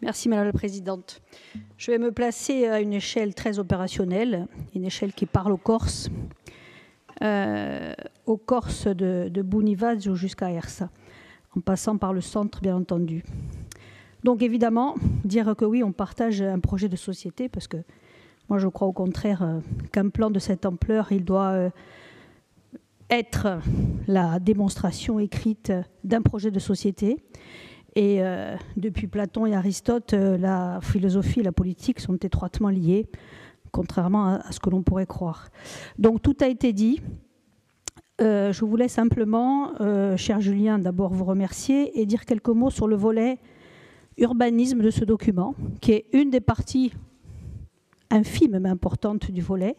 Merci Madame la Présidente. Je vais me placer à une échelle très opérationnelle, une échelle qui parle aux Corses de Bounivaz jusqu'à Ersa, en passant par le centre bien entendu. Donc évidemment, dire que oui, on partage un projet de société, parce que moi je crois au contraire qu'un plan de cette ampleur, il doit être la démonstration écrite d'un projet de société. Et depuis Platon et Aristote, la philosophie et la politique sont étroitement liées, contrairement à ce que l'on pourrait croire. Donc tout a été dit. Je voulais simplement, cher Julien, d'abord vous remercier et dire quelques mots sur le volet urbanisme de ce document, qui est une des parties infimes mais importantes du volet.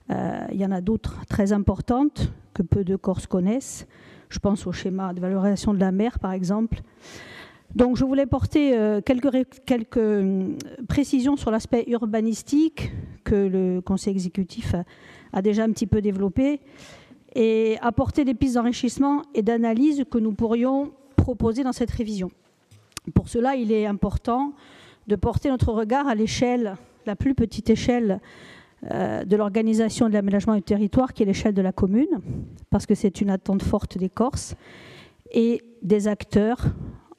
Il y en a d'autres très importantes que peu de Corses connaissent. Je pense au schéma de valorisation de la mer, par exemple. Donc je voulais porter quelques précisions sur l'aspect urbanistique que le Conseil exécutif a déjà un petit peu développé et apporter des pistes d'enrichissement et d'analyse que nous pourrions proposer dans cette révision. Pour cela, il est important de porter notre regard à l'échelle, la plus petite échelle de l'organisation de l'aménagement du territoire, qui est l'échelle de la commune, parce que c'est une attente forte des Corses et des acteurs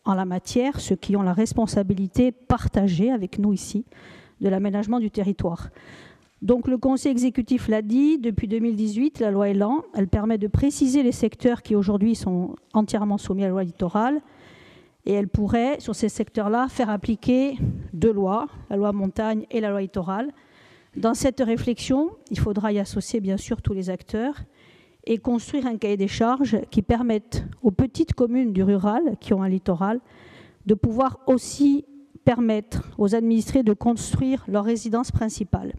en la matière, ceux qui ont la responsabilité partagée avec nous ici de l'aménagement du territoire. Donc le Conseil exécutif l'a dit, depuis 2018, la loi Elan, elle permet de préciser les secteurs qui aujourd'hui sont entièrement soumis à la loi littorale, et elle pourrait, sur ces secteurs-là, faire appliquer deux lois, la loi montagne et la loi littorale. Dans cette réflexion, il faudra y associer bien sûr tous les acteurs et construire un cahier des charges qui permette aux petites communes du rural qui ont un littoral de pouvoir aussi permettre aux administrés de construire leur résidence principale.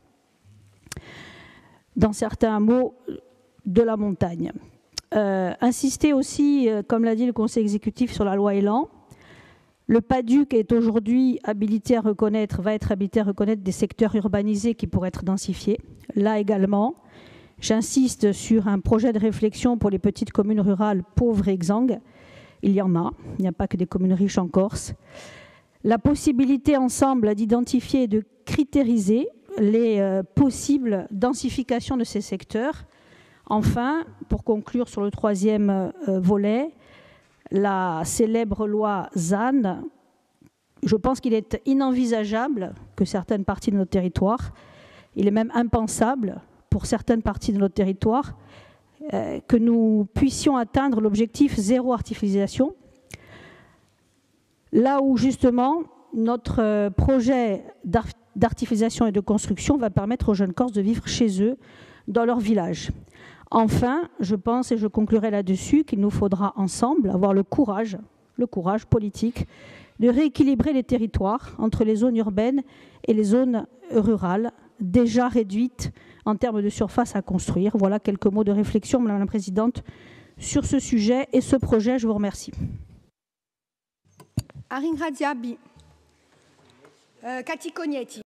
Dans certains hameaux de la montagne. Insister aussi, comme l'a dit le Conseil exécutif, sur la loi Elan. Le PADUC est aujourd'hui habilité à reconnaître, va être habilité à reconnaître des secteurs urbanisés qui pourraient être densifiés. Là également, j'insiste sur un projet de réflexion pour les petites communes rurales pauvres et exsangues. Il y en a, il n'y a pas que des communes riches en Corse. La possibilité ensemble d'identifier et de critériser les possibles densifications de ces secteurs. Enfin, pour conclure sur le troisième volet, la célèbre loi ZAN, je pense qu'il est inenvisageable que certaines parties de notre territoire, il est même impensable pour certaines parties de notre territoire, que nous puissions atteindre l'objectif zéro artificialisation, là où justement notre projet d'artificialisation et de construction va permettre aux jeunes Corses de vivre chez eux, dans leur village. Enfin, je pense, et je conclurai là-dessus, qu'il nous faudra ensemble avoir le courage politique de rééquilibrer les territoires entre les zones urbaines et les zones rurales, déjà réduites en termes de surface à construire. Voilà quelques mots de réflexion, Madame la Présidente, sur ce sujet et ce projet. Je vous remercie. Aringraziabi. Kati Cognetti.